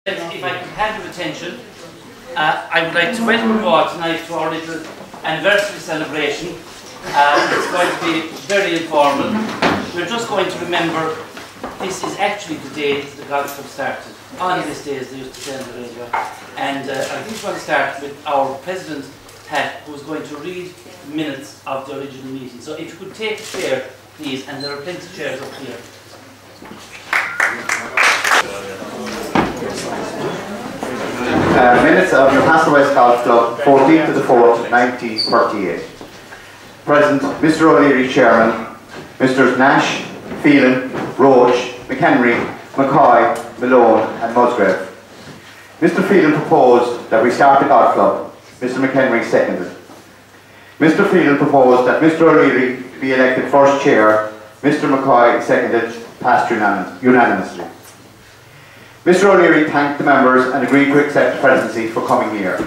If I could have your attention, I would like to welcome you all tonight to our little anniversary celebration. It's going to be very informal. We're just going to remember this is actually the day that the golf club started. On this day, as they used to say on the radio. And I think we're going to start with our president, Pat, who's going to read minutes of the original meeting. So if you could take a chair, please, and there are plenty of chairs up here. Minutes of Newcastle West Golf Club, 14th to the 4th, 1938. Present, Mr O'Leary, Chairman, Mr Nash, Phelan, Roach, McHenry, McCoy, Malone and Musgrave. Mr Phelan proposed that we start the golf club. Mr McHenry seconded. Mr Phelan proposed that Mr O'Leary be elected first chair. Mr McCoy seconded, passed unanimously. Mr O'Leary thanked the members and agreed to accept the presidency for coming year.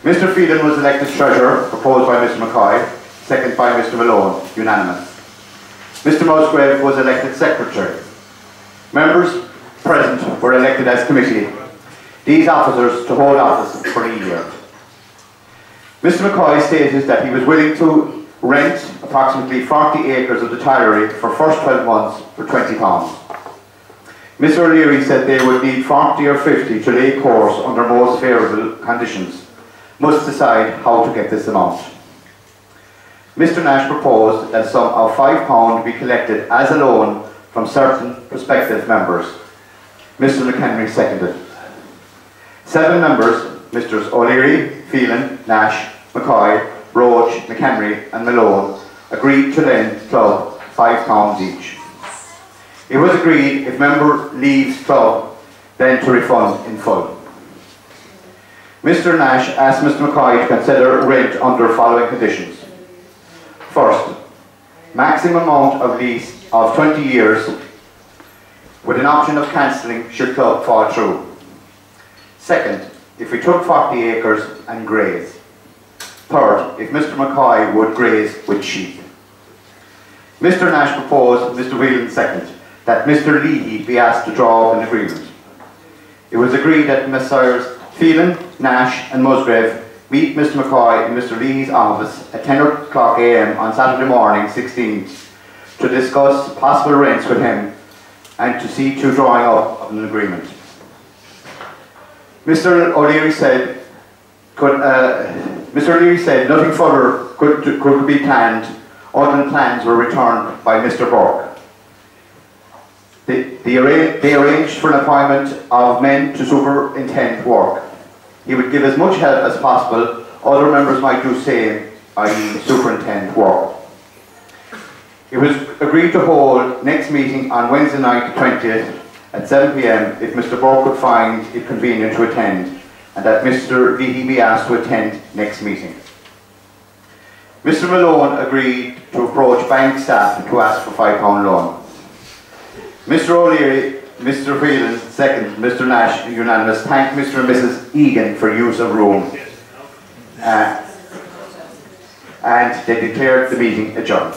Mr Phelan was elected treasurer, proposed by Mr McCoy, seconded by Mr Malone, unanimous. Mr Musgrave was elected secretary. Members present were elected as committee, these officers to hold office for a year. Mr McCoy stated that he was willing to rent approximately 40 acres of the Tylery for first 12 months for £20. Mr O'Leary said they would need 40 or 50 to lay course under most favourable conditions. Must decide how to get this amount. Mr Nash proposed that a sum of £5 be collected as a loan from certain prospective members. Mr McHenry seconded. 7 members, Mr O'Leary, Phelan, Nash, McCoy, Roach, McHenry and Malone, agreed to lend the club £5 each. It was agreed if member leaves club, then to refund in full. Mr Nash asked Mr McCoy to consider rent under following conditions. First, maximum amount of lease of 20 years with an option of cancelling should club fall through. Second, if we took 40 acres and graze. Third, if Mr McCoy would graze with sheep. Mr Nash proposed, Mr Whelan seconded, that Mr Leahy be asked to draw up an agreement. It was agreed that Messrs Phelan, Nash and Musgrave meet Mr McCoy in Mr Leahy's office at 10 o'clock AM on Saturday morning 16th to discuss possible rents with him and to see to drawing up of an agreement. Mr O'Leary said nothing further could be planned other than plans were returned by Mr Burke. They arranged for an appointment of men to superintend work. He would give as much help as possible. Other members might do same, i.e. superintend work. It was agreed to hold next meeting on Wednesday night the 20th at 7 PM if Mr Burke could find it convenient to attend, and that Mr Leahy be asked to attend next meeting. Mr Malone agreed to approach bank staff to ask for £5 loan. Mr O'Leary, Mr Phelan, second, Mr Nash, unanimous, thanked Mr and Mrs Egan for use of room. And they declared the meeting adjourned.